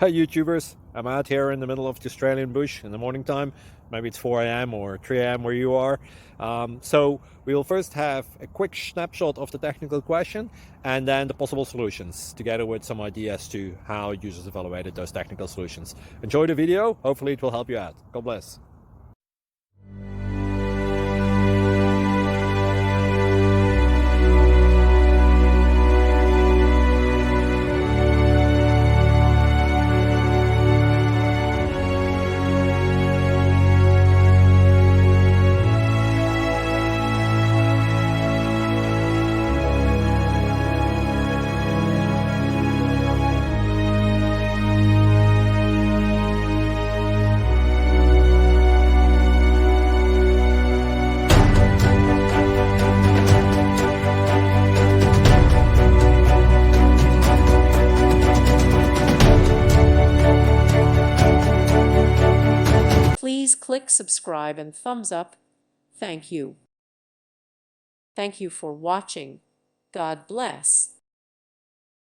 Hey YouTubers, I'm out here in the middle of the Australian bush in the morning time. Maybe it's 4 a.m. or 3 a.m. where you are. So we'll first have a quick snapshot of the technical question and then the possible solutions, together with some ideas to how users evaluated those technical solutions. Enjoy the video, hopefully it will help you out. God bless. Please click subscribe and thumbs up. Thank you. Thank you for watching. God bless.